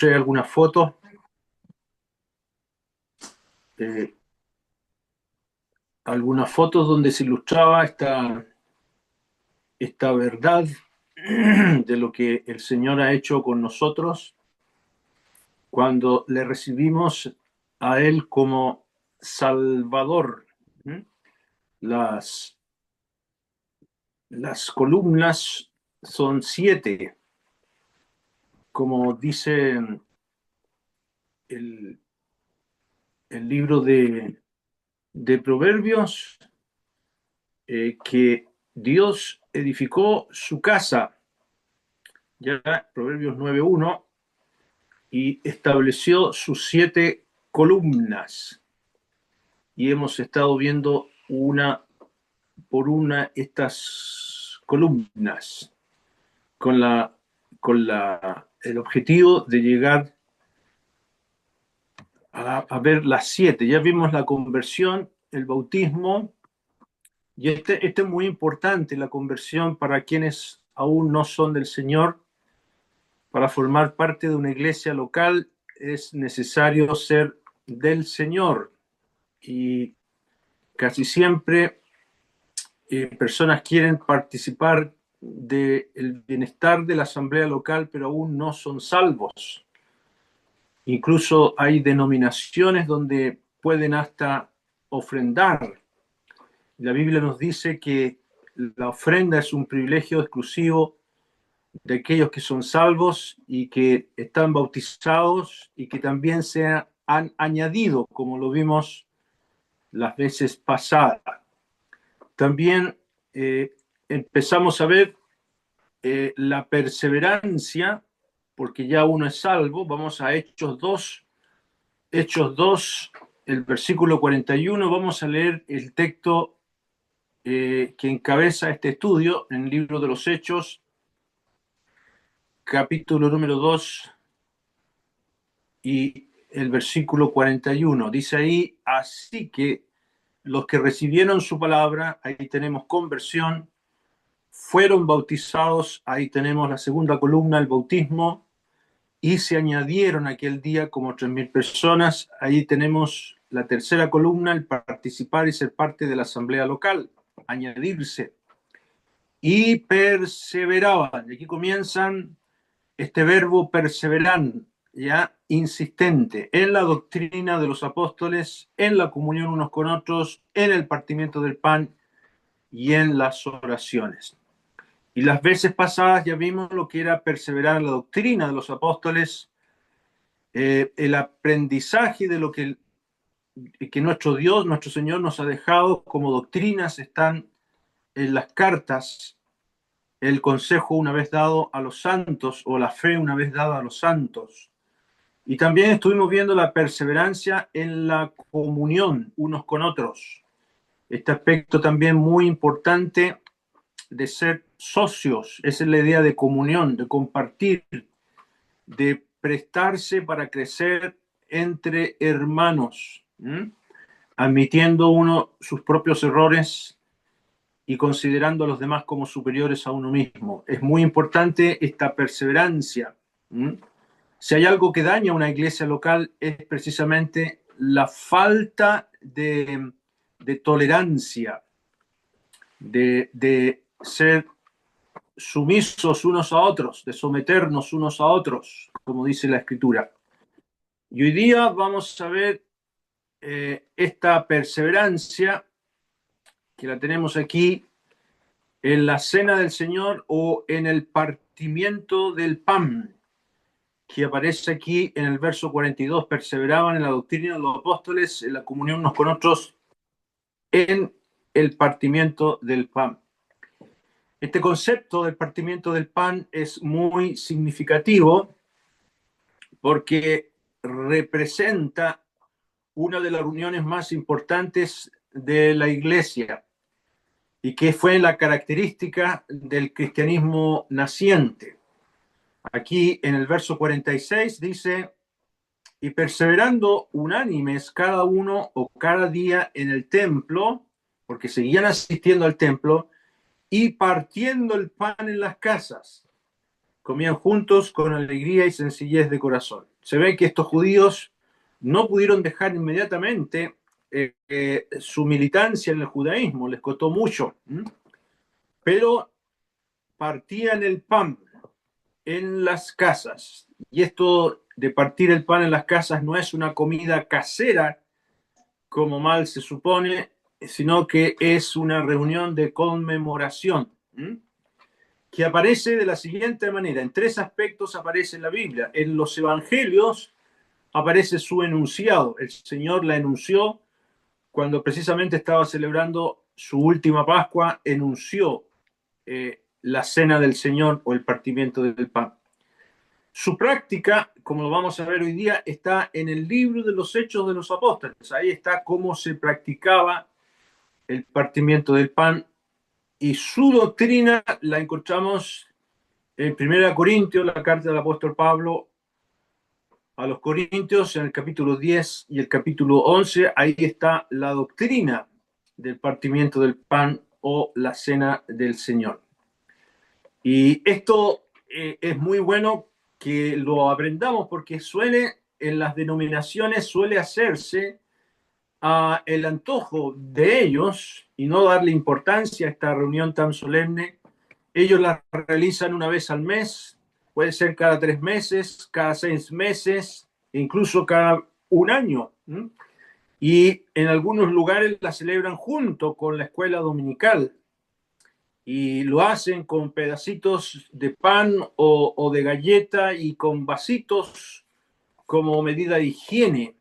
mostré algunas fotos. eh, Algunas fotos donde se ilustraba esta verdad de lo que el Señor ha hecho con nosotros cuando le recibimos a Él como Salvador. ¿Mm? Las, las columnas son 7, como dice el, el libro de Proverbios, que Dios edificó su casa, ya Proverbios 9:1, y estableció sus 7 columnas. Y hemos estado viendo una por una estas columnas con el objetivo de llegar a ver las 7. Ya vimos la conversión, el bautismo, y este es muy importante, la conversión para quienes aún no son del Señor. Para formar parte de una iglesia local es necesario ser del Señor, y casi siempre personas quieren participar del bienestar de la asamblea local, pero aún no son salvos. Incluso hay denominaciones donde pueden hasta ofrendar. La Biblia nos dice que la ofrenda es un privilegio exclusivo de aquellos que son salvos y que están bautizados y que también se han añadido, como lo vimos las veces pasadas. También empezamos a ver la perseverancia, porque ya uno es salvo. Vamos a Hechos 2, el versículo 41. Vamos a leer el texto que encabeza este estudio en el libro de los Hechos, capítulo número 2 y el versículo 41. Dice ahí: así que los que recibieron su palabra, ahí tenemos conversión, fueron bautizados, ahí tenemos la segunda columna, el bautismo, y se añadieron aquel día como 3.000 personas, ahí tenemos la tercera columna, el participar y ser parte de la asamblea local, añadirse, y perseveraban. Y aquí comienzan este verbo perseveran, ya insistente, en la doctrina de los apóstoles, en la comunión unos con otros, en el partimiento del pan y en las oraciones. Y las veces pasadas ya vimos lo que era perseverar en la doctrina de los apóstoles, el aprendizaje de lo que nuestro Dios, nuestro Señor nos ha dejado como doctrinas, están en las cartas, el consejo una vez dado a los santos, o la fe una vez dada a los santos. Y también estuvimos viendo la perseverancia en la comunión unos con otros. Este aspecto también muy importante de ser socios, esa es la idea de comunión, de compartir, de prestarse para crecer entre hermanos, admitiendo uno sus propios errores y considerando a los demás como superiores a uno mismo. Es muy importante esta perseverancia. Si hay algo que daña a una iglesia local es precisamente la falta de tolerancia, de ser sumisos unos a otros, de someternos unos a otros, como dice la Escritura. Y hoy día vamos a ver esta perseverancia que la tenemos aquí en la cena del Señor o en el partimiento del pan, que aparece aquí en el verso 42. Perseveraban en la doctrina de los apóstoles, en la comunión unos con otros, en el partimiento del pan. Este concepto del partimiento del pan es muy significativo porque representa una de las reuniones más importantes de la iglesia y que fue la característica del cristianismo naciente. Aquí en el verso 46 dice: y perseverando unánimes cada uno o cada día en el templo, porque seguían asistiendo al templo, y partiendo el pan en las casas. comían juntos con alegría y sencillez de corazón. Se ve que estos judíos no pudieron dejar inmediatamente su militancia en el judaísmo, les costó mucho, pero partían el pan en las casas. Y esto de partir el pan en las casas no es una comida casera, como mal se supone, sino que es una reunión de conmemoración, que aparece de la siguiente manera. En tres aspectos aparece en la Biblia. En los evangelios aparece su enunciado. El Señor la enunció cuando precisamente estaba celebrando su última Pascua, enunció la cena del Señor o el partimiento del pan. Su práctica, como lo vamos a ver hoy día, está en el libro de los Hechos de los Apóstoles. Ahí está cómo se practicaba el partimiento del pan, y su doctrina la encontramos en 1 Corintios, la carta del apóstol Pablo a los Corintios, en el capítulo 10 y el capítulo 11. Ahí está la doctrina del partimiento del pan o la cena del Señor. Y esto es muy bueno que lo aprendamos, porque en las denominaciones suele hacerse el antojo de ellos y no darle importancia a esta reunión tan solemne. Ellos la realizan una vez al mes, puede ser cada 3 meses, cada 6 meses, incluso cada un año. Y en algunos lugares la celebran junto con la escuela dominical, y lo hacen con pedacitos de pan o de galleta y con vasitos como medida de higiene.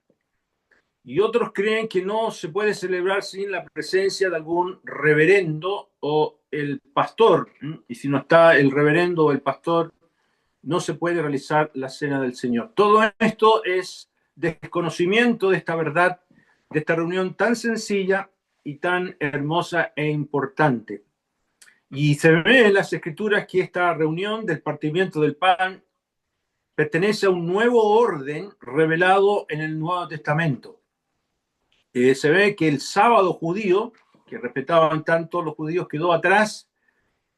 Y otros creen que no se puede celebrar sin la presencia de algún reverendo o el pastor. Y si no está el reverendo o el pastor, no se puede realizar la cena del Señor. Todo esto es desconocimiento de esta verdad, de esta reunión tan sencilla y tan hermosa e importante. Y se ve en las Escrituras que esta reunión del partimiento del pan pertenece a un nuevo orden revelado en el Nuevo Testamento. Se ve que el sábado judío, que respetaban tanto los judíos, quedó atrás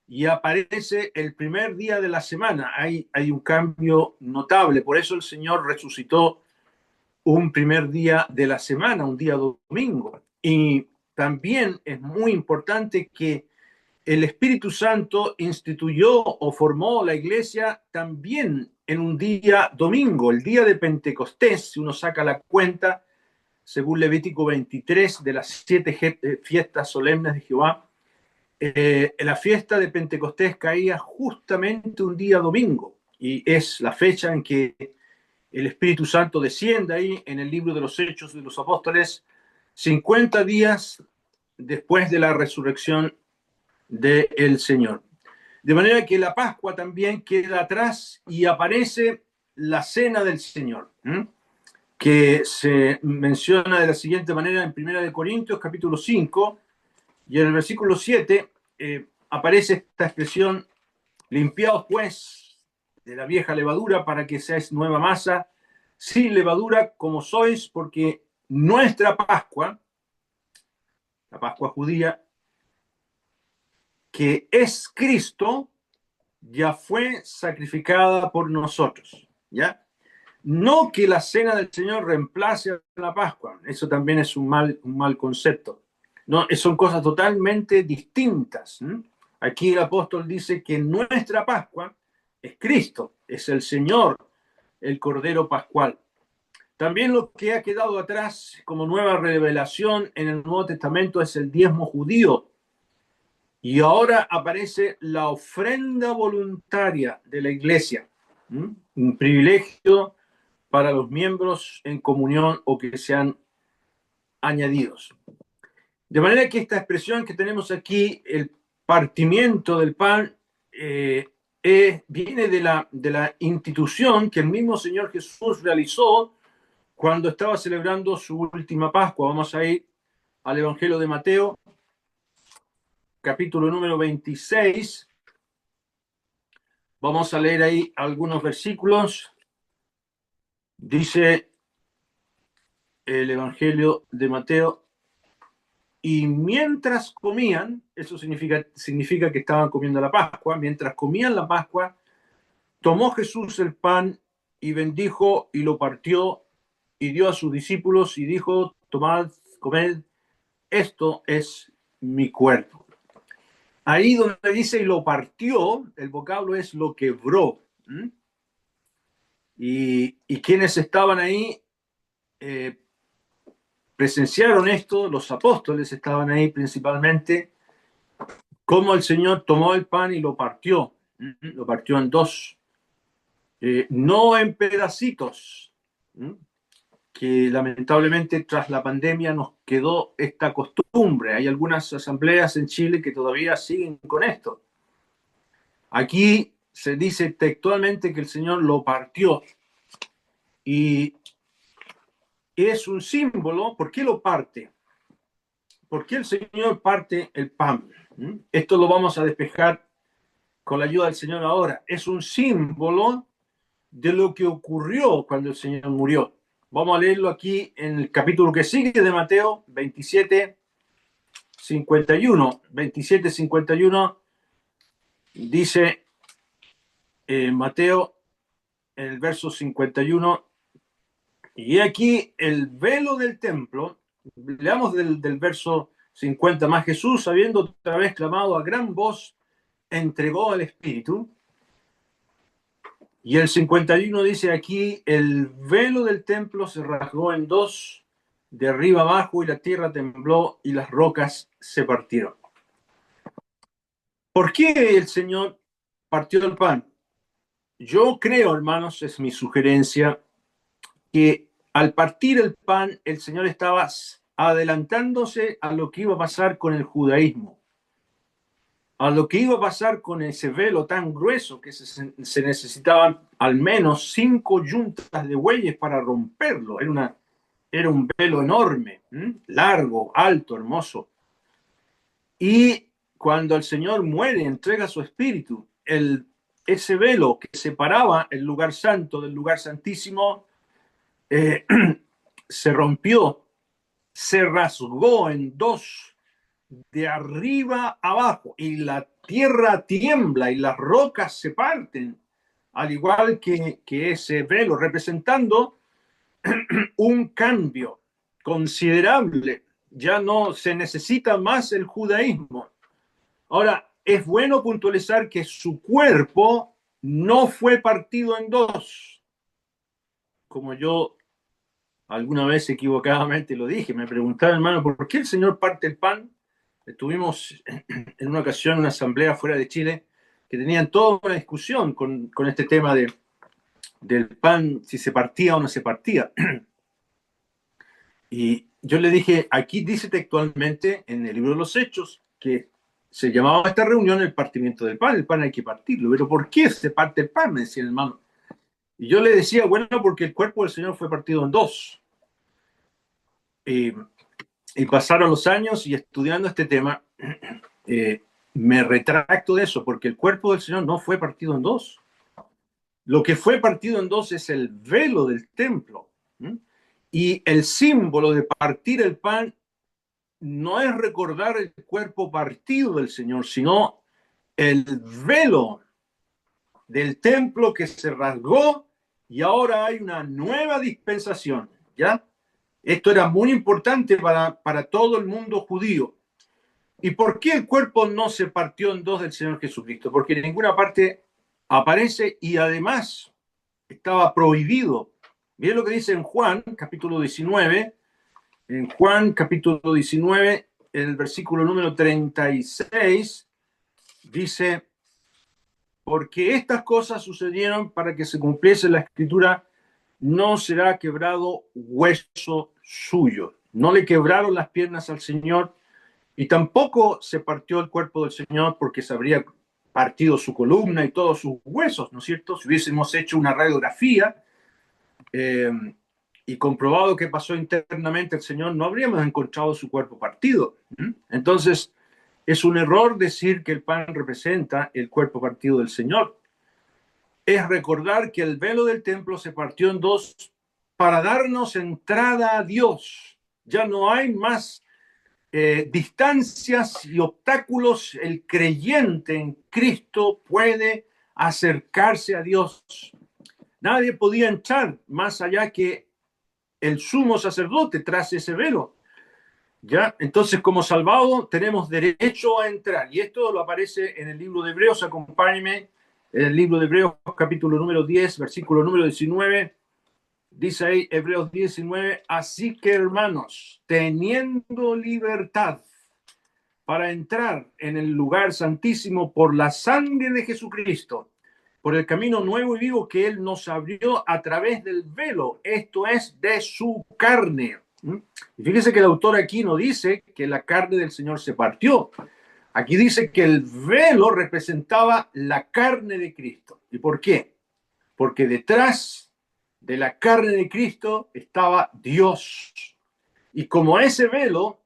y aparece el primer día de la semana. Hay un cambio notable. Por eso el Señor resucitó un primer día de la semana, un día domingo. Y también es muy importante que el Espíritu Santo instituyó o formó la iglesia también en un día domingo, el día de Pentecostés. Si uno saca la cuenta, según Levítico 23, de las 7 fiestas solemnes de Jehová, la fiesta de Pentecostés caía justamente un día domingo, y es la fecha en que el Espíritu Santo desciende ahí en el libro de los Hechos de los Apóstoles, 50 días después de la resurrección del Señor. De manera que la Pascua también queda atrás y aparece la cena del Señor, que se menciona de la siguiente manera en 1 Corintios capítulo 5, y en el versículo 7 aparece esta expresión: limpiaos pues de la vieja levadura para que seáis nueva masa, sin levadura como sois, porque nuestra Pascua, la Pascua judía, que es Cristo, ya fue sacrificada por nosotros, ¿ya? No que la cena del Señor reemplace a la Pascua, eso también es un mal concepto. No, son cosas totalmente distintas. Aquí el apóstol dice que nuestra Pascua es Cristo, es el Señor, el Cordero Pascual. También lo que ha quedado atrás como nueva revelación en el Nuevo Testamento es el diezmo judío. Y ahora aparece la ofrenda voluntaria de la iglesia, un privilegio para los miembros en comunión o que sean añadidos. De manera que esta expresión que tenemos aquí, el partimiento del pan, viene de la institución que el mismo Señor Jesús realizó cuando estaba celebrando su última Pascua. Vamos a ir al Evangelio de Mateo, capítulo número 26. Vamos a leer ahí algunos versículos. Dice el Evangelio de Mateo: y mientras comían, eso significa que estaban comiendo la Pascua, mientras comían la Pascua, tomó Jesús el pan y bendijo y lo partió y dio a sus discípulos y dijo, tomad, comed, esto es mi cuerpo. Ahí donde dice y lo partió, el vocablo es lo quebró. Y quienes estaban ahí presenciaron esto, los apóstoles estaban ahí principalmente, cómo el Señor tomó el pan y lo partió en dos, no en pedacitos, que lamentablemente tras la pandemia nos quedó esta costumbre. Hay algunas asambleas en Chile que todavía siguen con esto. Aquí se dice textualmente que el Señor lo partió y es un símbolo. ¿Por qué lo parte? ¿Por qué el Señor parte el pan? Esto lo vamos a despejar con la ayuda del Señor ahora. Es un símbolo de lo que ocurrió cuando el Señor murió. Vamos a leerlo aquí en el capítulo que sigue de Mateo 27, 51. 27, 51 dice Mateo en el verso 51, y aquí el velo del templo. Leamos del verso 50 más. Jesús, habiendo otra vez clamado a gran voz, entregó al Espíritu. Y el 51 dice aquí, el velo del templo se rasgó en dos, de arriba abajo, y la tierra tembló y las rocas se partieron. ¿Por qué el Señor partió el pan? Yo creo, hermanos, es mi sugerencia, que al partir el pan, el Señor estaba adelantándose a lo que iba a pasar con el judaísmo, a lo que iba a pasar con ese velo tan grueso que se necesitaban al menos 5 yuntas de bueyes para romperlo. Era un velo enorme, largo, alto, hermoso. Y cuando el Señor muere, entrega su espíritu, ese velo que separaba el lugar santo del lugar santísimo se rompió, se rasgó en dos, de arriba abajo, y la tierra tiembla y las rocas se parten, al igual que ese velo, representando un cambio considerable. Ya no se necesita más el judaísmo. Ahora, es bueno puntualizar que su cuerpo no fue partido en dos, como yo alguna vez equivocadamente lo dije. Me preguntaba, hermano, ¿por qué el Señor parte el pan? Estuvimos en una ocasión en una asamblea fuera de Chile que tenían toda una discusión con este tema del pan, si se partía o no se partía. Y yo le dije, aquí dice textualmente en el libro de los Hechos que se llamaba a esta reunión el partimiento del pan. El pan hay que partirlo. Pero ¿por qué se parte el pan? Me decía el hermano. Y yo le decía, bueno, porque el cuerpo del Señor fue partido en dos. Y pasaron los años y estudiando este tema, me retracto de eso, porque el cuerpo del Señor no fue partido en dos. Lo que fue partido en dos es el velo del templo. Y el símbolo de partir el pan no es recordar el cuerpo partido del Señor, sino el velo del templo que se rasgó y ahora hay una nueva dispensación, ¿ya? Esto era muy importante para todo el mundo judío. ¿Y por qué el cuerpo no se partió en dos del Señor Jesucristo? Porque en ninguna parte aparece y además estaba prohibido. Miren lo que dice en Juan, capítulo 19. En Juan, capítulo 19, en el versículo número 36, dice, porque estas cosas sucedieron para que se cumpliese la escritura, no será quebrado hueso suyo. No le quebraron las piernas al Señor y tampoco se partió el cuerpo del Señor porque se habría partido su columna y todos sus huesos, ¿no es cierto? Si hubiésemos hecho una radiografía y comprobado qué pasó internamente el Señor, no habríamos encontrado su cuerpo partido. Entonces, es un error decir que el pan representa el cuerpo partido del Señor. Es recordar que el velo del templo se partió en dos para darnos entrada a Dios. Ya no hay más distancias y obstáculos. El creyente en Cristo puede acercarse a Dios. Nadie podía entrar más allá que el sumo sacerdote tras ese velo. ¿Ya? Entonces, como salvados, tenemos derecho a entrar. Y esto lo aparece en el libro de Hebreos. Acompáñenme en el libro de Hebreos, capítulo número 10, versículo número 19. Dice ahí, Hebreos 19, así que hermanos, teniendo libertad para entrar en el lugar santísimo por la sangre de Jesucristo, por el camino nuevo y vivo que Él nos abrió a través del velo, esto es, de su carne. Y fíjese que el autor aquí no dice que la carne del Señor se partió. Aquí dice que el velo representaba la carne de Cristo. ¿Y por qué? Porque detrás de la carne de Cristo estaba Dios. Y como ese velo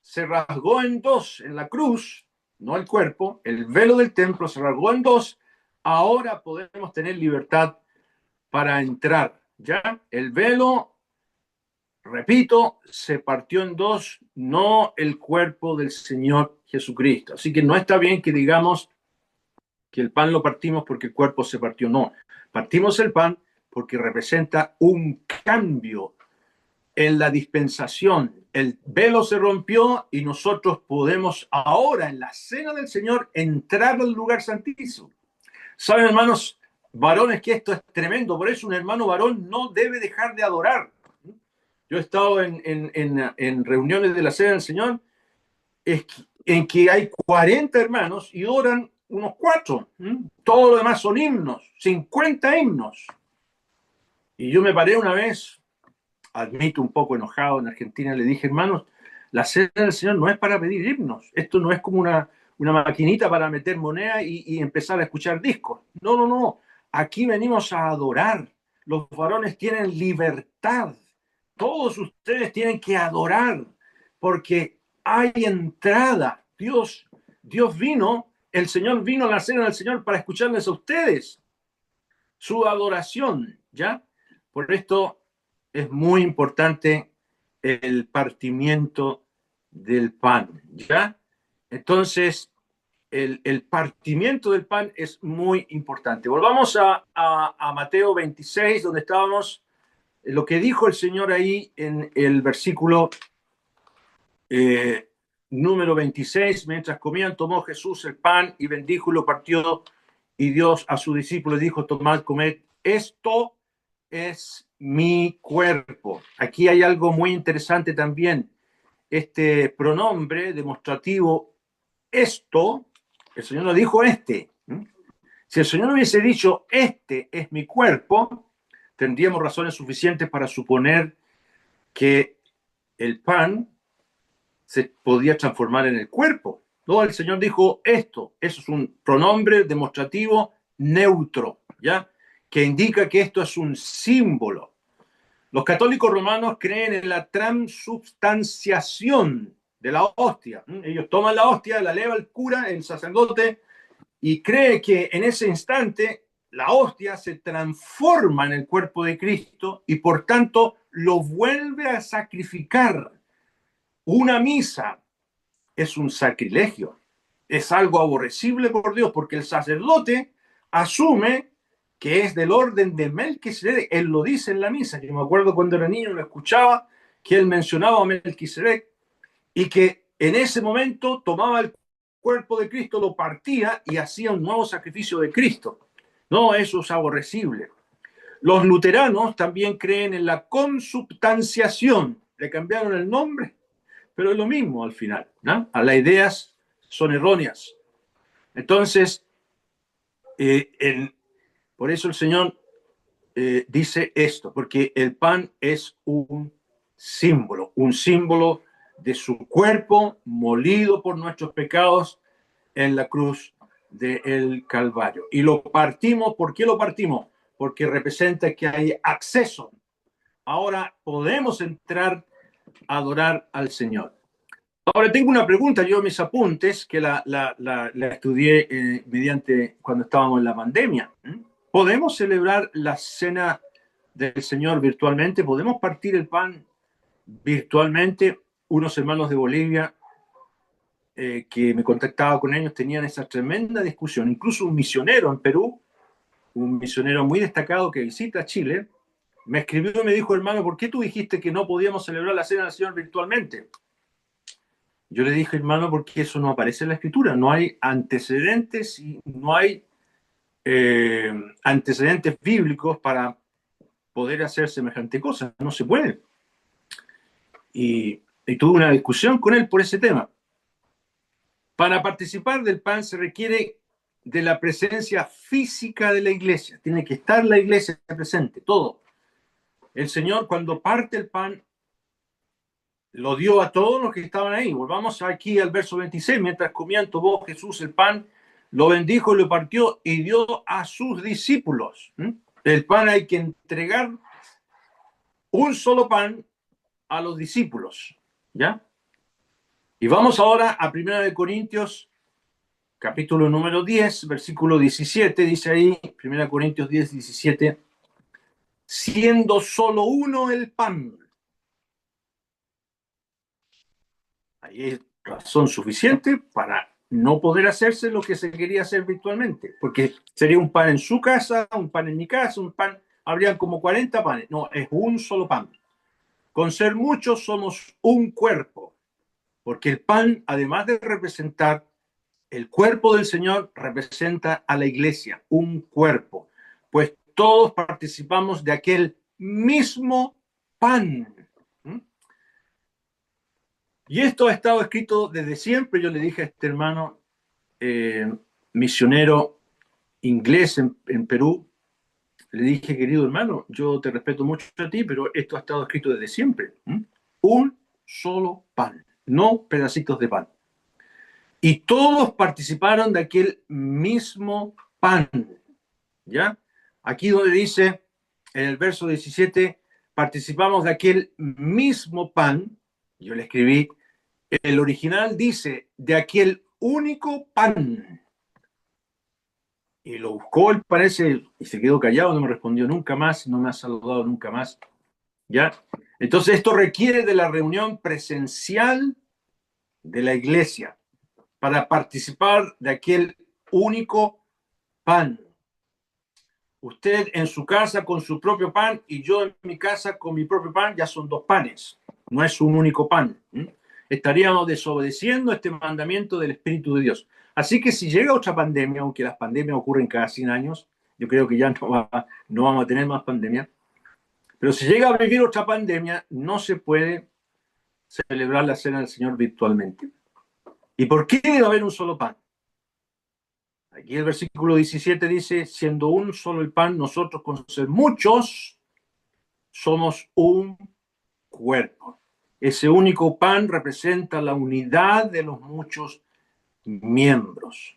se rasgó en dos en la cruz, no el cuerpo, el velo del templo se rasgó en dos, ahora podemos tener libertad para entrar. ¿Ya? El velo, repito, se partió en dos, no el cuerpo del Señor Jesucristo. Así que no está bien que digamos que el pan lo partimos porque el cuerpo se partió. No, partimos el pan porque representa un cambio en la dispensación. El velo se rompió y nosotros podemos ahora en la cena del Señor entrar al lugar santísimo. Saben, hermanos varones, que esto es tremendo. Por eso un hermano varón no debe dejar de adorar. Yo he estado en reuniones de la cena del Señor en que hay 40 hermanos y oran unos 4. Todo lo demás son himnos, 50 himnos. Y yo me paré una vez, admito un poco enojado, en Argentina, le dije, hermanos, la cena del Señor no es para pedir himnos. Esto no es como una maquinita para meter moneda y empezar a escuchar discos. No, no, no. Aquí venimos a adorar. Los varones tienen libertad. Todos ustedes tienen que adorar porque hay entrada. Dios vino, el Señor vino a la cena del Señor para escucharles a ustedes su adoración, ¿ya? Por esto es muy importante el partimiento del pan, ¿ya? Entonces, el partimiento del pan es muy importante. Volvamos a Mateo 26, donde estábamos, lo que dijo el Señor ahí en el versículo número 26, mientras comían, tomó Jesús el pan y bendijo y lo partió y dio a sus discípulos, dijo, tomad, comed, esto es mi cuerpo. Aquí hay algo muy interesante también. Este pronombre demostrativo, esto, el Señor no dijo este. Si el Señor hubiese dicho, este es mi cuerpo, tendríamos razones suficientes para suponer que el pan se podía transformar en el cuerpo. No, el Señor dijo esto. Eso es un pronombre demostrativo neutro, ¿ya? Que indica que esto es un símbolo. Los católicos romanos creen en la transubstanciación de la hostia. Ellos toman la hostia, la eleva el cura, el sacerdote, y cree que en ese instante la hostia se transforma en el cuerpo de Cristo y por tanto lo vuelve a sacrificar. Una misa es un sacrilegio, es algo aborrecible por Dios, porque el sacerdote asume que es del orden de Melquisedec. Él lo dice en la misa. Yo me acuerdo cuando era niño, lo escuchaba, que él mencionaba a Melquisedec y que en ese momento tomaba el cuerpo de Cristo, lo partía y hacía un nuevo sacrificio de Cristo. No, eso es aborrecible. Los luteranos también creen en la consubstanciación. Le cambiaron el nombre, pero es lo mismo al final, ¿no? Las ideas son erróneas. Entonces, por eso el Señor dice esto, porque el pan es un símbolo de su cuerpo molido por nuestros pecados en la cruz del Calvario. Y lo partimos, ¿por qué lo partimos? Porque representa que hay acceso. Ahora podemos entrar a adorar al Señor. Ahora tengo una pregunta, yo mis apuntes, que la estudié mediante cuando estábamos en la pandemia. ¿Podemos celebrar la cena del Señor virtualmente? ¿Podemos partir el pan virtualmente? Unos hermanos de Bolivia que me contactaba con ellos tenían esa tremenda discusión. Incluso un misionero en Perú un misionero muy destacado que visita Chile, me escribió y me dijo, hermano, ¿por qué tú dijiste que no podíamos celebrar la Cena del Señor virtualmente? Yo le dije, hermano, porque eso no aparece en la Escritura. No hay antecedentes y no hay antecedentes bíblicos para poder hacer semejante cosa. No se puede. Y tuve una discusión con él por ese tema. Para participar del pan se requiere de la presencia física de la iglesia. Tiene que estar la iglesia presente, todo. El Señor, cuando parte el pan, lo dio a todos los que estaban ahí. Volvamos aquí al verso 26. Mientras comían, tomó Jesús el pan, lo bendijo, lo partió y dio a sus discípulos. El pan hay que entregar un solo pan a los discípulos. ¿Ya? Y vamos ahora a 1 Corintios, capítulo número 10, versículo 17. Dice ahí, 1 Corintios 10, 17. Siendo solo uno el pan. Ahí es razón suficiente para no poder hacerse lo que se quería hacer virtualmente, porque sería un pan en su casa, un pan en mi casa, un pan, habrían como 40 panes. No, es un solo pan. Con ser muchos somos un cuerpo, porque el pan, además de representar el cuerpo del Señor, representa a la iglesia, un cuerpo, pues todos participamos de aquel mismo pan. Y esto ha estado escrito desde siempre. Yo le dije a este hermano misionero inglés en Perú, le dije, querido hermano, yo te respeto mucho a ti, pero esto ha estado escrito desde siempre. Un solo pan, no pedacitos de pan. Y todos participaron de aquel mismo pan. ¿Ya? Aquí donde dice, en el verso 17, participamos de aquel mismo pan. Yo le escribí, el original dice, de aquel único pan. Y lo buscó, él parece, y se quedó callado, no me respondió nunca más, no me ha saludado nunca más. ¿Ya? Entonces esto requiere de la reunión presencial de la iglesia para participar de aquel único pan. Usted en su casa con su propio pan y yo en mi casa con mi propio pan, ya son dos panes, no es un único pan. Estaríamos desobedeciendo este mandamiento del Espíritu de Dios. Así que si llega otra pandemia, aunque las pandemias ocurren cada 100 años, yo creo que ya no vamos a tener más pandemia, pero si llega a vivir otra pandemia, no se puede celebrar la Cena del Señor virtualmente. ¿Y por qué debe haber un solo pan? Aquí el versículo 17 dice, siendo un solo el pan, nosotros con ser muchos somos un cuerpo. Ese único pan representa la unidad de los muchos miembros.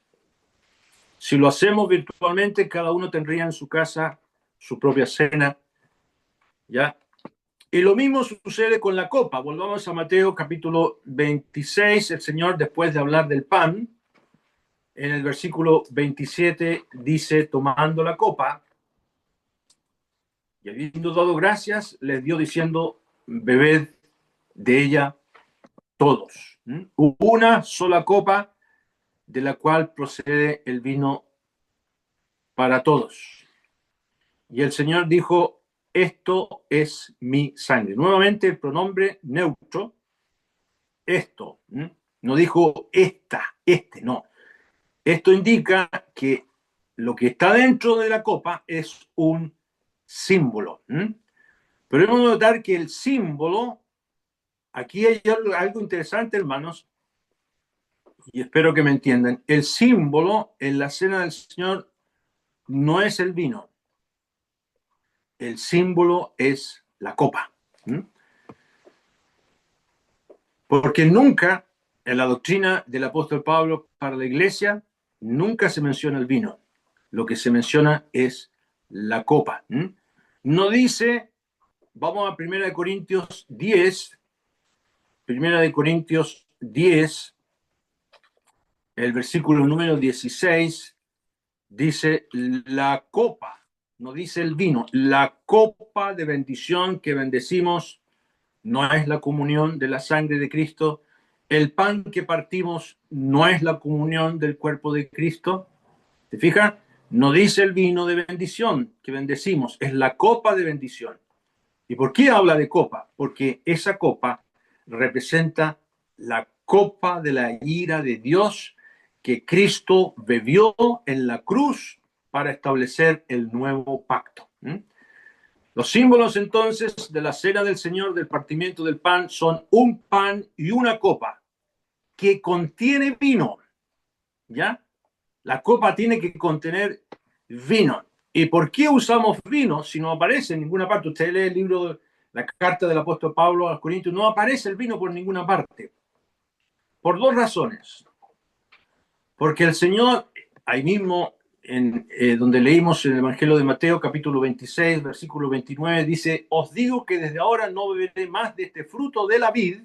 Si lo hacemos virtualmente, cada uno tendría en su casa su propia cena, ¿ya? Y lo mismo sucede con la copa. Volvamos a Mateo capítulo 26. El Señor, después de hablar del pan, en el versículo 27 dice, tomando la copa, y habiendo dado gracias, les dio diciendo, bebed de ella todos. Una sola copa de la cual procede el vino para todos. Y el Señor dijo, esto es mi sangre. Nuevamente el pronombre neutro, esto. No dijo esta, no. Esto indica que lo que está dentro de la copa es un símbolo. Pero hemos de notar que el símbolo, aquí hay algo interesante, hermanos, y espero que me entiendan. El símbolo en la cena del Señor no es el vino. El símbolo es la copa. Porque nunca en la doctrina del apóstol Pablo para la iglesia, nunca se menciona el vino. Lo que se menciona es la copa. No dice, vamos a 1 Corintios 10, 1 Corintios 10, el versículo número 16, dice la copa, no dice el vino, la copa de bendición que bendecimos no es la comunión de la sangre de Cristo, el pan que partimos no es la comunión del cuerpo de Cristo. ¿Te fijas? No dice el vino de bendición que bendecimos, es la copa de bendición. ¿Y por qué habla de copa? Porque esa copa representa la copa de la ira de Dios que Cristo bebió en la cruz para establecer el nuevo pacto. Los símbolos entonces de la cena del Señor, del partimiento del pan, son un pan y una copa que contiene vino, ¿ya? La copa tiene que contener vino. ¿Y por qué usamos vino si no aparece en ninguna parte? Usted lee el libro, la carta del apóstol Pablo a los Corintios, no aparece el vino por ninguna parte. Por dos razones. Porque el Señor, ahí mismo, donde leímos en el Evangelio de Mateo, capítulo 26, versículo 29, dice, os digo que desde ahora no beberé más de este fruto de la vid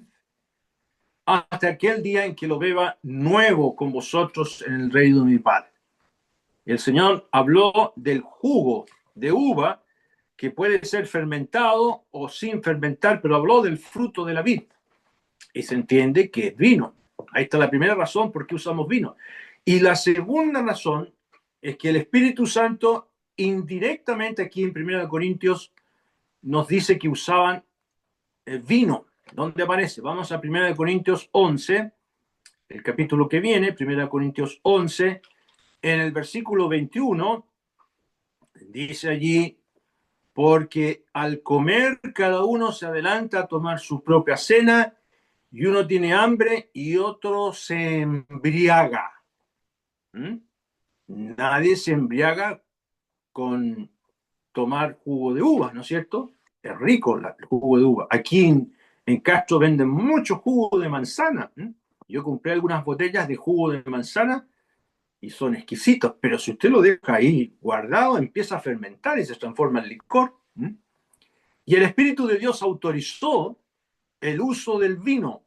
hasta aquel día en que lo beba nuevo con vosotros en el reino de mi Padre. El Señor habló del jugo de uva que puede ser fermentado o sin fermentar, pero habló del fruto de la vid. Y se entiende que es vino. Ahí está la primera razón por qué usamos vino. Y la segunda razón es que el Espíritu Santo indirectamente aquí en 1 Corintios nos dice que usaban vino. ¿Dónde aparece? Vamos a 1 Corintios 11, el capítulo que viene, 1 Corintios 11, en el versículo 21, dice allí, porque al comer cada uno se adelanta a tomar su propia cena y uno tiene hambre y otro se embriaga. Nadie se embriaga con tomar jugo de uva, ¿no es cierto? Es rico el jugo de uva. Aquí en Castro venden mucho jugo de manzana. Yo compré algunas botellas de jugo de manzana y son exquisitos, pero si usted lo deja ahí guardado, empieza a fermentar y se transforma en licor. Y el Espíritu de Dios autorizó el uso del vino.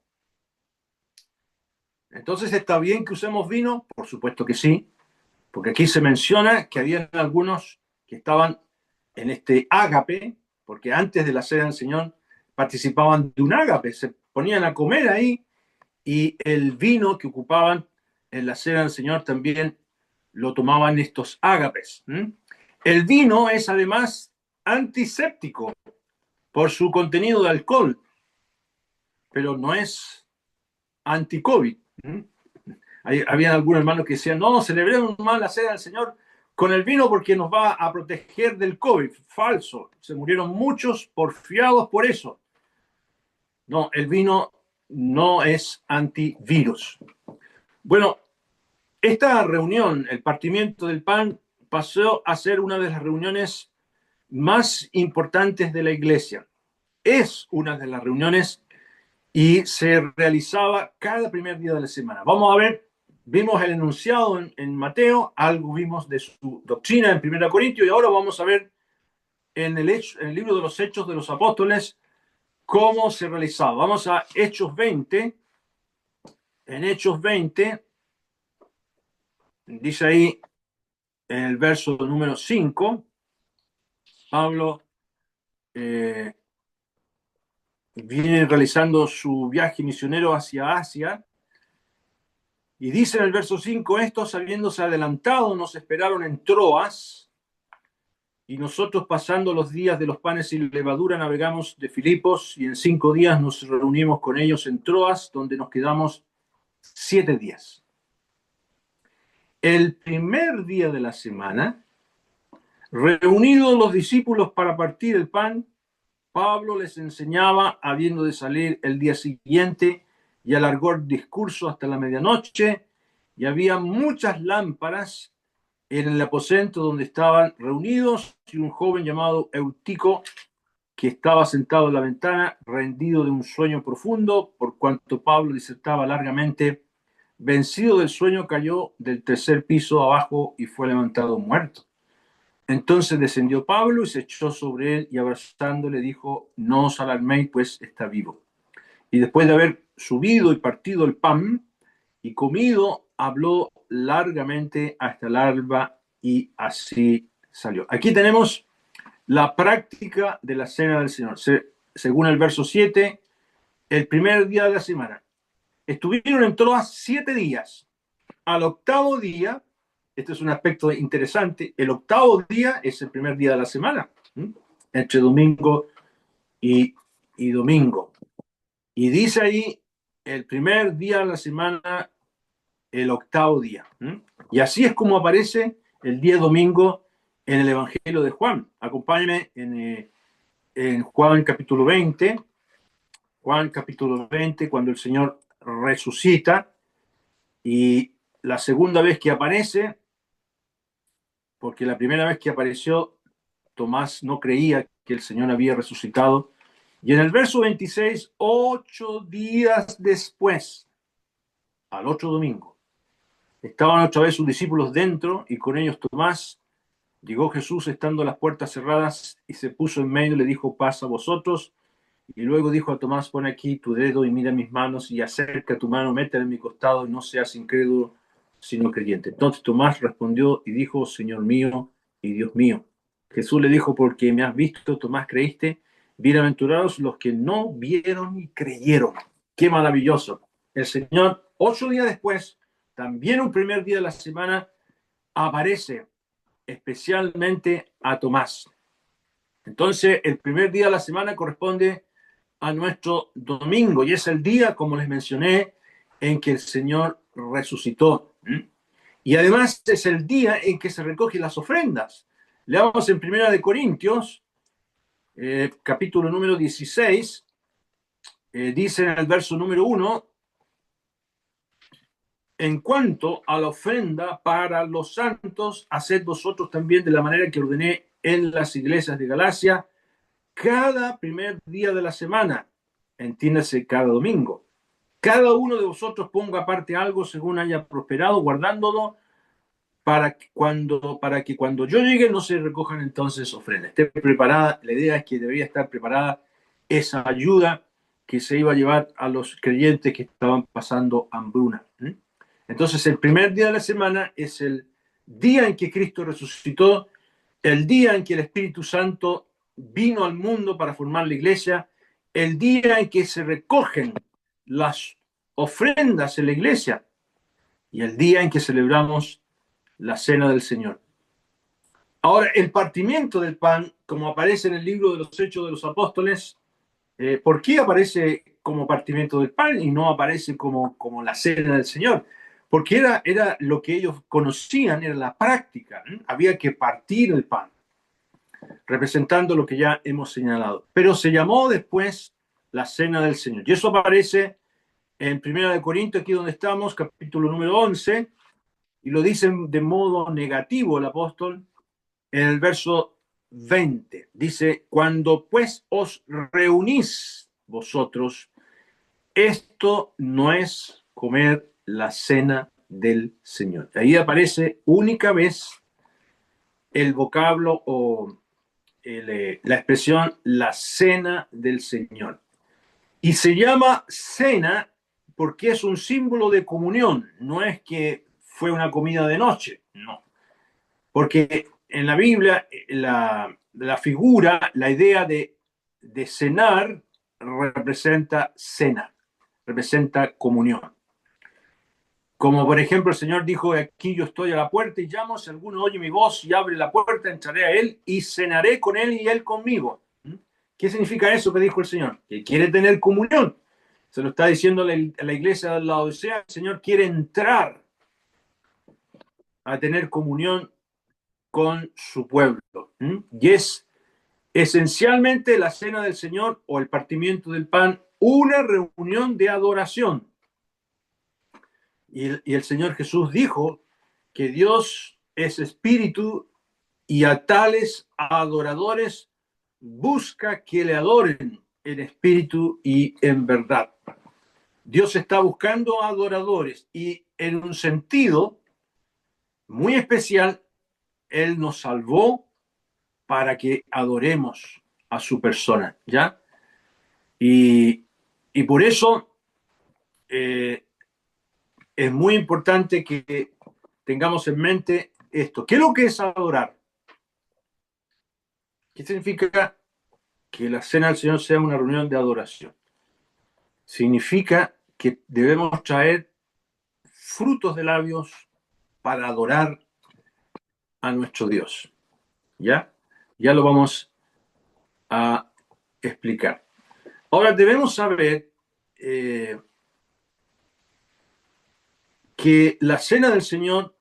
Entonces, ¿está bien que usemos vino? Por supuesto que sí, porque aquí se menciona que había algunos que estaban en este ágape, porque antes de la cena del Señor participaban de un ágape, se ponían a comer ahí y el vino que ocupaban en la cena del Señor también lo tomaban estos ágapes. El vino es además antiséptico por su contenido de alcohol, pero no es anti-COVID. Había algunos hermanos que decían, no, celebremos más la cena del Señor con el vino porque nos va a proteger del COVID. Falso. Se murieron muchos porfiados por eso. No, el vino no es antivirus. Bueno, esta reunión, el partimiento del pan, pasó a ser una de las reuniones más importantes de la iglesia. Es una de las reuniones y se realizaba cada primer día de la semana. Vamos a ver, vimos el enunciado en Mateo, algo vimos de su doctrina en 1 Corintios y ahora vamos a ver en el libro de los Hechos de los Apóstoles cómo se realizaba. Vamos a Hechos 20. En Hechos 20, dice ahí en el verso número 5, Pablo viene realizando su viaje misionero hacia Asia. Y dice en el verso 5, estos habiéndose adelantado nos esperaron en Troas, y nosotros pasando los días de los panes sin levadura navegamos de Filipos, y en 5 días nos reunimos con ellos en Troas, donde nos quedamos 7 días. El primer día de la semana, reunidos los discípulos para partir el pan, Pablo les enseñaba, habiendo de salir el día siguiente, y alargó el discurso hasta la medianoche, y había muchas lámparas en el aposento donde estaban reunidos, y un joven llamado Eutico, que estaba sentado en la ventana, rendido de un sueño profundo, por cuanto Pablo disertaba largamente, vencido del sueño, cayó del 3er piso abajo y fue levantado muerto. Entonces descendió Pablo y se echó sobre él y abrazándole dijo, no os alarméis, pues está vivo. Y después de haber subido y partido el pan y comido, habló largamente hasta el alba y así salió. Aquí tenemos la práctica de la cena del Señor. Según el verso 7, el primer día de la semana. Estuvieron en Troas 7 días. Al octavo día, este es un aspecto interesante, el octavo día es el primer día de la semana, entre domingo y domingo. Y dice ahí, el primer día de la semana, el octavo día. Y así es como aparece el día domingo en el Evangelio de Juan. Acompáñenme en Juan capítulo 20. Juan capítulo 20, cuando el Señor resucita y la segunda vez que aparece, porque la primera vez que apareció, Tomás no creía que el Señor había resucitado. Y en el verso 26, 8 días después, al otro domingo, estaban otra vez sus discípulos dentro y con ellos Tomás. Llegó Jesús estando las puertas cerradas y se puso en medio y le dijo, paz a vosotros. Y luego dijo a Tomás, pon aquí tu dedo y mira mis manos y acerca tu mano, métela en mi costado y no seas incrédulo, sino creyente. Entonces Tomás respondió y dijo, Señor mío y Dios mío. Jesús le dijo, porque me has visto, Tomás, creíste. Bienaventurados los que no vieron y creyeron. Qué maravilloso. El Señor, 8 días después, también un primer día de la semana, aparece especialmente a Tomás. Entonces, el primer día de la semana corresponde a nuestro domingo y es el día, como les mencioné, en que el Señor resucitó. Y además es el día en que se recogen las ofrendas. Leamos en Primera de Corintios, capítulo número 16, dice en el verso número 1, en cuanto a la ofrenda para los santos, haced vosotros también de la manera que ordené en las iglesias de Galacia, cada primer día de la semana, entiéndase cada domingo. Cada uno de vosotros ponga aparte algo según haya prosperado, guardándolo para que cuando yo llegue no se recojan entonces ofrendas. Esté preparada, la idea es que debería estar preparada esa ayuda que se iba a llevar a los creyentes que estaban pasando hambruna. Entonces el primer día de la semana es el día en que Cristo resucitó, el día en que el Espíritu Santo vino al mundo para formar la iglesia, el día en que se recogen las ofrendas en la iglesia y el día en que celebramos la cena del Señor. Ahora, el partimiento del pan, como aparece en el libro de los Hechos de los Apóstoles, ¿por qué aparece como partimiento del pan y no aparece como la cena del Señor? Porque era lo que ellos conocían, era la práctica. Había que partir el pan, representando lo que ya hemos señalado. Pero se llamó después la cena del Señor. Y eso aparece en 1 Corintios, aquí donde estamos, capítulo número 11, y lo dicen de modo negativo el apóstol en el verso 20. Dice, cuando pues os reunís vosotros, esto no es comer la cena del Señor. Ahí aparece única vez el vocablo o la expresión la cena del Señor. Y se llama cena porque es un símbolo de comunión, no es que fue una comida de noche, no. Porque en la Biblia la figura, la idea de cenar representa cena, representa comunión. Como por ejemplo el Señor dijo, aquí yo estoy a la puerta y llamo, si alguno oye mi voz y abre la puerta, entraré a él y cenaré con él y él conmigo. ¿Qué significa eso que dijo el Señor? Que quiere tener comunión. Se lo está diciendo a la iglesia de la Odisea, el Señor quiere entrar a tener comunión con su pueblo. Y es esencialmente la cena del Señor o el partimiento del pan, una reunión de adoración. Y el Señor Jesús dijo que Dios es espíritu y a tales adoradores busca que le adoren en espíritu y en verdad. Dios está buscando adoradores y en un sentido muy especial, Él nos salvó para que adoremos a su persona, ¿ya? Y por eso es muy importante que tengamos en mente esto. ¿Qué es lo que es adorar? ¿Qué significa que la cena del Señor sea una reunión de adoración? Significa que debemos traer frutos de labios para adorar a nuestro Dios. ¿Ya? Ya lo vamos a explicar. Ahora debemos saber que la cena del Señor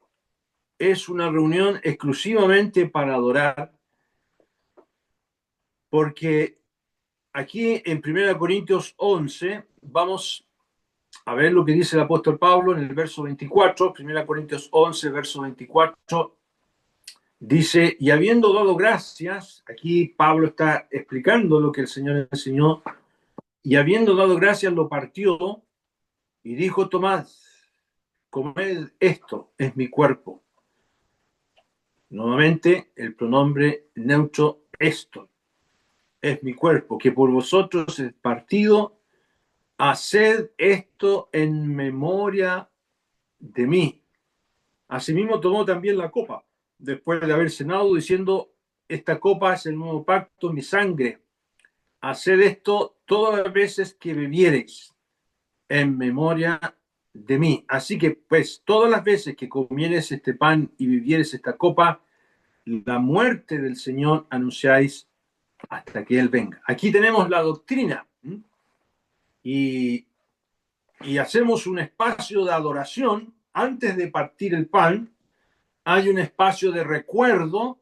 es una reunión exclusivamente para adorar, porque aquí en 1 Corintios 11 vamos a ver lo que dice el apóstol Pablo en el verso 24, 1 Corintios 11, verso 24, dice, y habiendo dado gracias, aquí Pablo está explicando lo que el Señor enseñó, y habiendo dado gracias lo partió y dijo, tomad, comed esto, es mi cuerpo. Nuevamente el pronombre neutro esto, es mi cuerpo, que por vosotros es partido, haced esto en memoria de mí. Asimismo tomó también la copa, después de haber cenado, diciendo, esta copa es el nuevo pacto, mi sangre. Haced esto todas las veces que bebiereis, en memoria de mí. Así que, pues, todas las veces que comieres este pan y bebieres esta copa, la muerte del Señor anunciáis hasta que Él venga. Aquí tenemos la doctrina, y, y hacemos un espacio de adoración antes de partir el pan. Hay un espacio de recuerdo,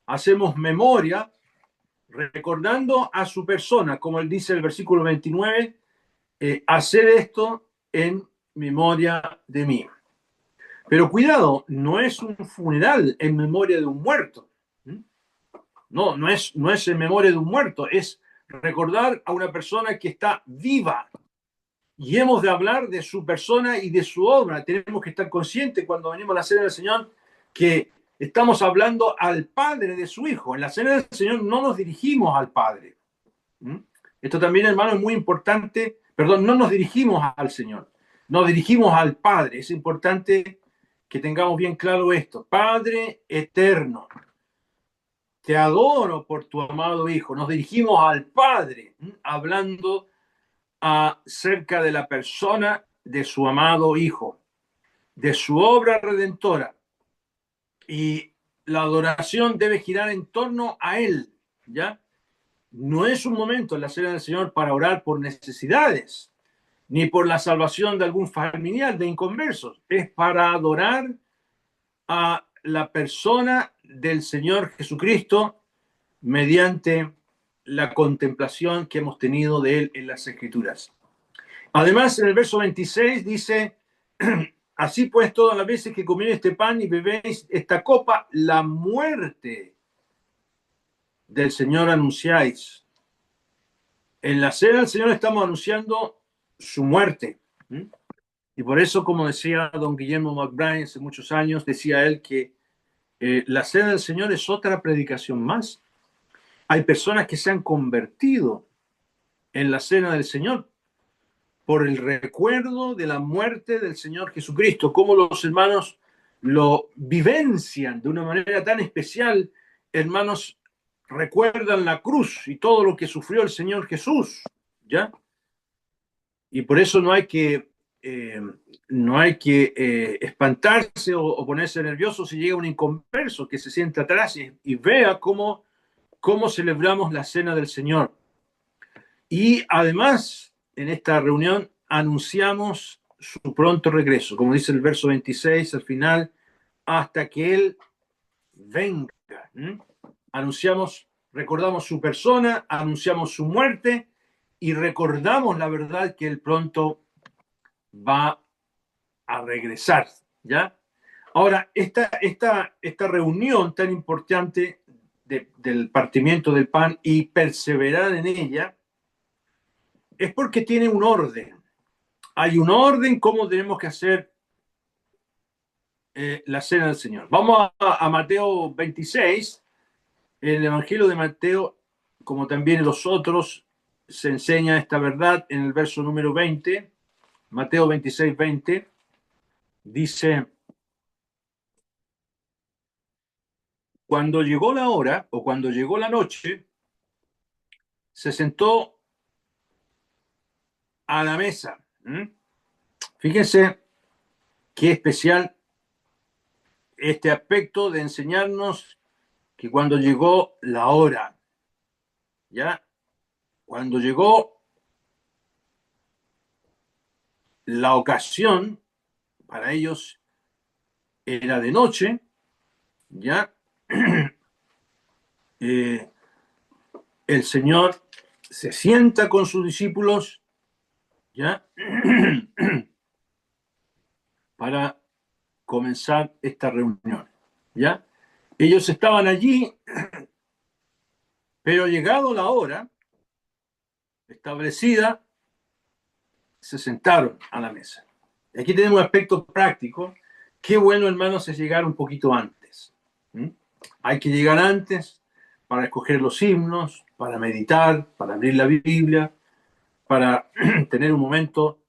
hacemos memoria, recordando a su persona, como él dice en el versículo 29, hacer esto en memoria de mí. Pero cuidado, no es un funeral en memoria de un muerto. No es en memoria de un muerto, es recordar a una persona que está viva. Y hemos de hablar de su persona y de su obra. Tenemos que estar conscientes cuando venimos a la cena del Señor que estamos hablando al Padre de su Hijo. En la cena del Señor no nos dirigimos al Padre. Esto también, hermano, es muy importante. Perdón, no nos dirigimos al Señor, nos dirigimos al Padre. Es importante que tengamos bien claro esto. Padre eterno, te adoro por tu amado Hijo. Nos dirigimos al Padre, hablando acerca de la persona de su amado Hijo, de su obra redentora. Y la adoración debe girar en torno a Él, ¿ya? No es un momento en la cena del Señor para orar por necesidades, ni por la salvación de algún familiar de inconversos. Es para adorar a la persona del Señor Jesucristo mediante la contemplación que hemos tenido de Él en las Escrituras. Además, en el verso 26 dice, así pues, todas las veces que comiereis este pan y bebéis esta copa, la muerte del Señor anunciáis. En la cena del Señor estamos anunciando su muerte. Y por eso, como decía don Guillermo McBride hace muchos años, decía él que la cena del Señor es otra predicación más. Hay personas que se han convertido en la cena del Señor por el recuerdo de la muerte del Señor Jesucristo, cómo los hermanos lo vivencian de una manera tan especial. Hermanos, recuerdan la cruz y todo lo que sufrió el Señor Jesús, ¿ya? Y por eso no hay que espantarse o ponerse nervioso si llega un inconverso que se sienta atrás y vea cómo celebramos la cena del Señor. Y además, en esta reunión anunciamos su pronto regreso, como dice el verso 26 al final, hasta que Él venga. Recordamos su persona, anunciamos su muerte y recordamos la verdad que Él pronto va a regresar, ¿ya? Ahora, esta reunión tan importante del partimiento del pan y perseverar en ella es porque tiene un orden. Hay un orden cómo tenemos que hacer la cena del Señor. Vamos a Mateo 26. En el Evangelio de Mateo, como también en los otros, se enseña esta verdad en el verso número 20. Mateo 26, 20. Dice, cuando llegó la hora o cuando llegó la noche, se sentó a la mesa. Fíjense qué especial este aspecto de enseñarnos que cuando llegó la hora, ¿ya? Cuando llegó la ocasión, para ellos era de noche, ¿ya? Eh, el Señor se sienta con sus discípulos, ¿ya? Para comenzar esta reunión, ¿ya? Ellos estaban allí, pero llegado la hora establecida, se sentaron a la mesa. Aquí tenemos un aspecto práctico. Qué bueno, hermanos, es llegar un poquito antes. ¿Mm? Hay que llegar antes para escoger los himnos, para meditar, para abrir la Biblia, para tener un momento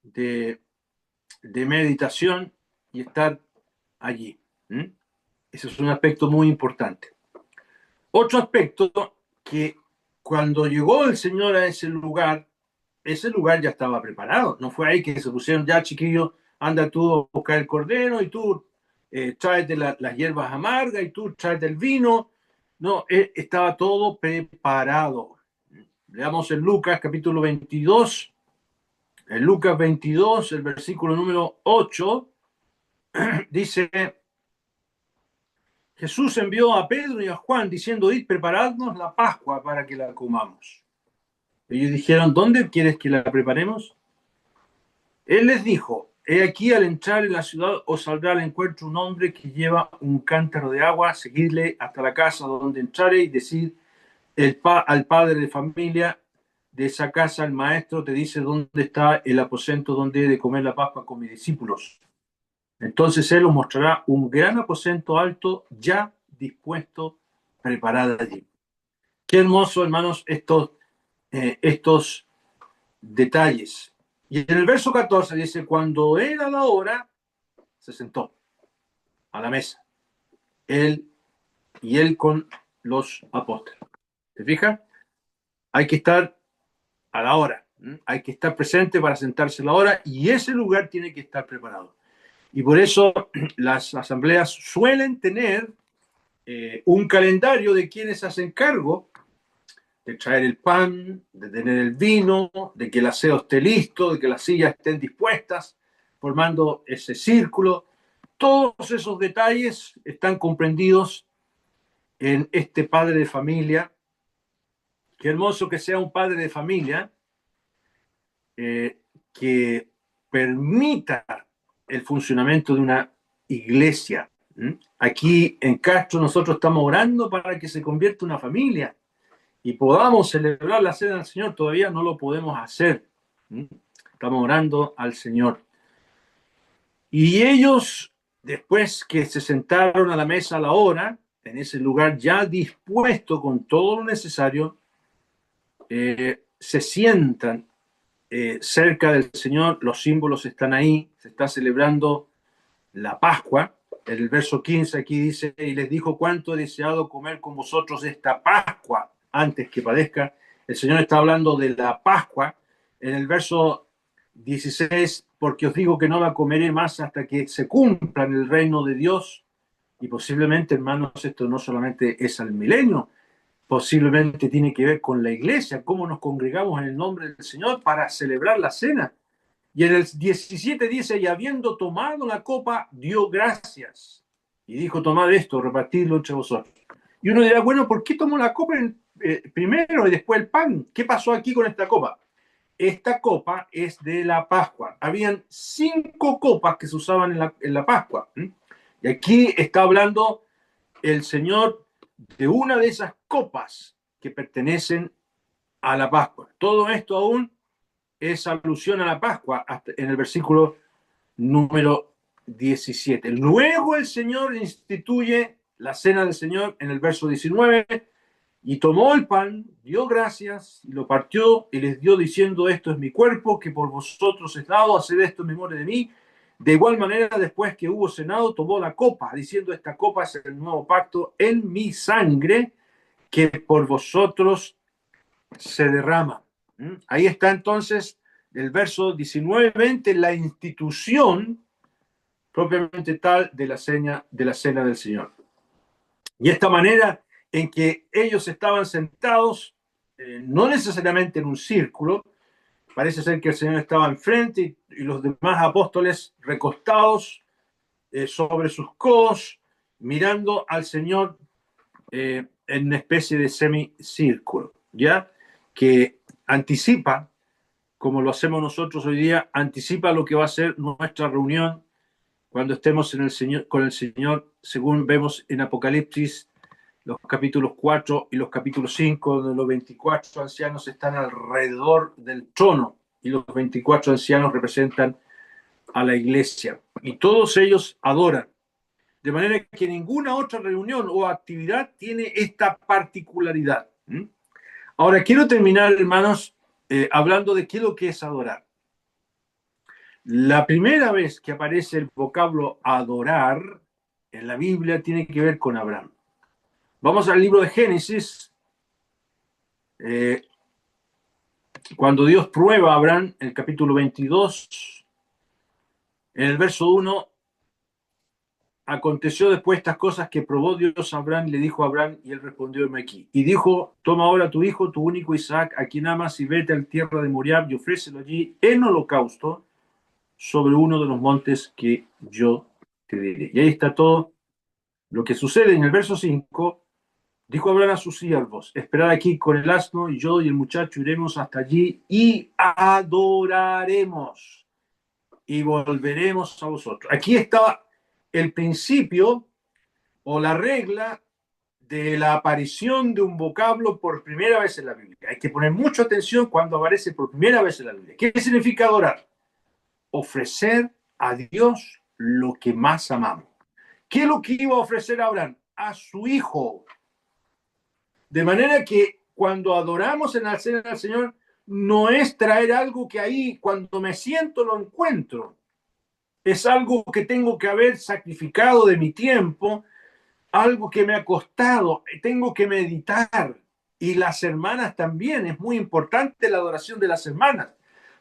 de meditación y estar allí. ¿Mm? Ese es un aspecto muy importante. Otro aspecto que cuando llegó el Señor a ese lugar ya estaba preparado. No fue ahí que se pusieron, ya chiquillo, anda tú a buscar el cordero y tú tráete las hierbas amargas y tú tráete el vino. No, estaba todo preparado. Leamos en Lucas capítulo 22. En Lucas 22, el versículo número 8, dice: Jesús envió a Pedro y a Juan diciendo: id, preparadnos la Pascua para que la comamos. Ellos dijeron: ¿dónde quieres que la preparemos? Él les dijo: he aquí, al entrar en la ciudad os saldrá al encuentro un hombre que lleva un cántaro de agua, seguidle hasta la casa donde entrare y decid al padre de familia de esa casa: el maestro te dice dónde está el aposento donde he de comer la Pascua con mis discípulos. Entonces él os mostrará un gran aposento alto ya dispuesto, preparado allí. Qué hermoso, hermanos, estos detalles. Y en el verso 14 dice: cuando era la hora, se sentó a la mesa, él y él con los apóstoles. ¿Te fijas? Hay que estar a la hora, hay que estar presente para sentarse a la hora, y ese lugar tiene que estar preparado. Y por eso las asambleas suelen tener un calendario de quienes hacen cargo de traer el pan, de tener el vino, de que el aseo esté listo, de que las sillas estén dispuestas, formando ese círculo. Todos esos detalles están comprendidos en este padre de familia. Qué hermoso que sea un padre de familia que permita el funcionamiento de una iglesia. Aquí en Castro nosotros estamos orando para que se convierta en una familia y podamos celebrar la cena del Señor. Todavía no lo podemos hacer. Estamos orando al Señor. Y ellos, después que se sentaron a la mesa a la hora, en ese lugar ya dispuesto con todo lo necesario, se sientan cerca del Señor. Los símbolos están ahí, se está celebrando la Pascua. En el verso 15 aquí dice: y les dijo: cuánto he deseado comer con vosotros esta Pascua antes que padezca. El Señor está hablando de la Pascua. En el verso 16: porque os digo que no la comeré más hasta que se cumpla en el reino de Dios. Y posiblemente, hermanos, esto no solamente es al milenio, posiblemente tiene que ver con la iglesia, cómo nos congregamos en el nombre del Señor para celebrar la cena. Y en el 17 dice: y habiendo tomado la copa, dio gracias. Y dijo: tomad esto, repartidlo entre vosotros. Y uno dirá: bueno, ¿por qué tomó la copa primero y después el pan? ¿Qué pasó aquí con esta copa? Esta copa es de la Pascua. Habían 5 copas que se usaban en la Pascua. Y aquí está hablando el Señor de una de esas copas que pertenecen a la Pascua. Todo esto aún es alusión a la Pascua, hasta en el versículo número 17. Luego el Señor instituye la cena del Señor en el verso 19: y tomó el pan, dio gracias, y lo partió, y les dio diciendo: esto es mi cuerpo, que por vosotros es dado, haced esto en memoria de mí. De igual manera, después que hubo cenado, tomó la copa, diciendo: esta copa es el nuevo pacto en mi sangre, que por vosotros se derrama. Ahí está entonces el verso 19-20, la institución propiamente tal de la cena del Señor. Y esta manera en que ellos estaban sentados, no necesariamente en un círculo, parece ser que el Señor estaba enfrente y los demás apóstoles recostados sobre sus codos, mirando al Señor en una especie de semicírculo, ¿ya? Que anticipa, como lo hacemos nosotros hoy día, anticipa lo que va a ser nuestra reunión cuando estemos con el Señor, según vemos en Apocalipsis, los capítulos 4 y los capítulos 5, donde los 24 ancianos están alrededor del trono y los 24 ancianos representan a la iglesia. Y todos ellos adoran. De manera que ninguna otra reunión o actividad tiene esta particularidad. Ahora, quiero terminar, hermanos, hablando de qué es lo que es adorar. La primera vez que aparece el vocablo adorar en la Biblia tiene que ver con Abraham. Vamos al libro de Génesis. Cuando Dios prueba a Abraham, en el capítulo 22, en el verso 1, aconteció después estas cosas que probó Dios a Abraham y le dijo a Abraham, y él respondió, heme aquí. Y dijo, toma ahora tu hijo, tu único Isaac, a quien amas, y vete a la tierra de Moriab y ofrécelo allí en holocausto sobre uno de los montes que yo te diré. Y ahí está todo lo que sucede. En el verso 5, dijo Abraham a sus siervos, esperad aquí con el asno, y yo y el muchacho iremos hasta allí y adoraremos y volveremos a vosotros. Aquí está el principio o la regla de la aparición de un vocablo por primera vez en la Biblia. Hay que poner mucha atención cuando aparece por primera vez en la Biblia. ¿Qué significa adorar? Ofrecer a Dios lo que más amamos. ¿Qué es lo que iba a ofrecer Abraham? A su hijo. De manera que cuando adoramos en la cena del Señor, no es traer algo que ahí, cuando me siento, lo encuentro. Es algo que tengo que haber sacrificado de mi tiempo, algo que me ha costado, tengo que meditar. Y las hermanas también, es muy importante la adoración de las hermanas,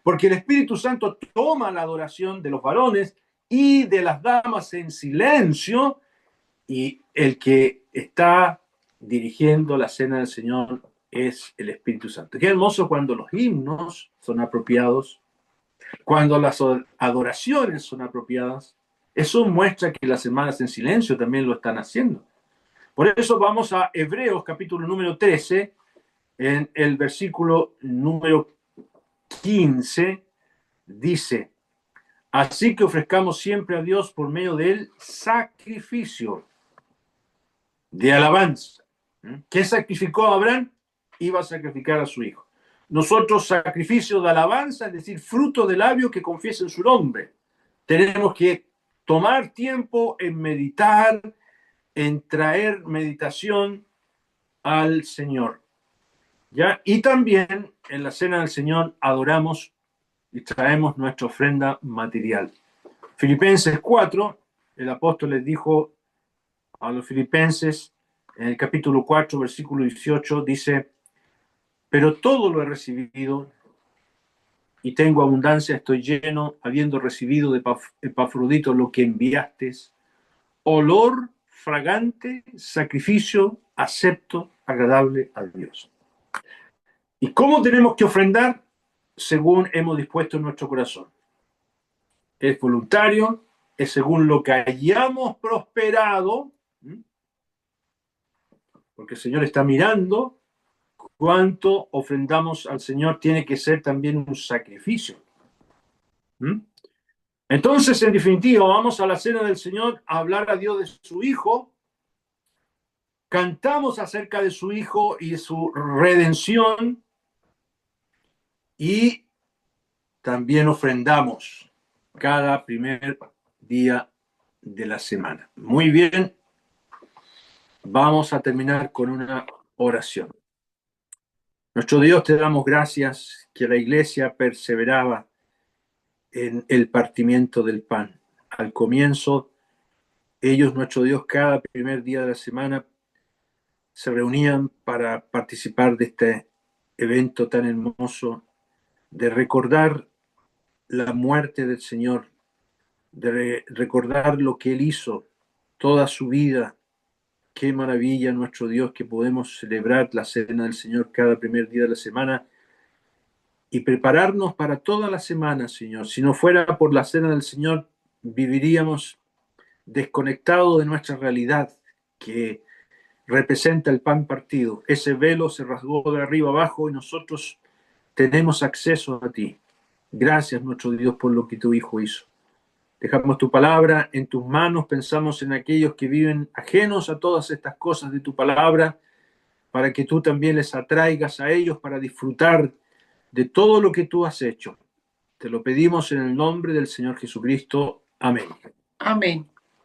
porque el Espíritu Santo toma la adoración de los varones y de las damas en silencio, y el que está dirigiendo la cena del Señor es el Espíritu Santo. Qué hermoso cuando los himnos son apropiados, cuando las adoraciones son apropiadas. Eso muestra que las hermanas en silencio también lo están haciendo. Por eso vamos a Hebreos capítulo número 13, en el versículo número 15, dice, así que ofrezcamos siempre a Dios por medio del sacrificio de alabanza. ¿Qué sacrificó Abraham? Iba a sacrificar a su hijo. Nosotros, sacrificio de alabanza, es decir, fruto de labios que confiesen su nombre. Tenemos que tomar tiempo en meditar, en traer meditación al Señor. ¿Ya? Y también en la cena del Señor adoramos y traemos nuestra ofrenda material. Filipenses 4, el apóstol les dijo a los filipenses, en el capítulo 4, versículo 18, dice, pero todo lo he recibido y tengo abundancia, estoy lleno, habiendo recibido de Epafrodito lo que enviaste, olor fragante, sacrificio acepto, agradable a Dios. ¿Y cómo tenemos que ofrendar? Según hemos dispuesto en nuestro corazón. Es voluntario, es según lo que hayamos prosperado, porque el Señor está mirando. Cuánto ofrendamos al Señor tiene que ser también un sacrificio. Entonces, en definitiva, vamos a la cena del Señor a hablar a Dios de su Hijo, cantamos acerca de su Hijo y de su redención, y también ofrendamos cada primer día de la semana. Muy bien, vamos a terminar con una oración. Nuestro Dios, te damos gracias que la iglesia perseveraba en el partimiento del pan. Al comienzo, ellos, nuestro Dios, cada primer día de la semana se reunían para participar de este evento tan hermoso, de recordar la muerte del Señor, de recordar lo que Él hizo, toda su vida. Qué maravilla nuestro Dios que podemos celebrar la cena del Señor cada primer día de la semana y prepararnos para toda la semana, Señor. Si no fuera por la cena del Señor, viviríamos desconectados de nuestra realidad que representa el pan partido. Ese velo se rasgó de arriba abajo y nosotros tenemos acceso a ti. Gracias, nuestro Dios, por lo que tu Hijo hizo. Dejamos tu palabra en tus manos, pensamos en aquellos que viven ajenos a todas estas cosas de tu palabra, para que tú también les atraigas a ellos para disfrutar de todo lo que tú has hecho. Te lo pedimos en el nombre del Señor Jesucristo. Amén. Amén.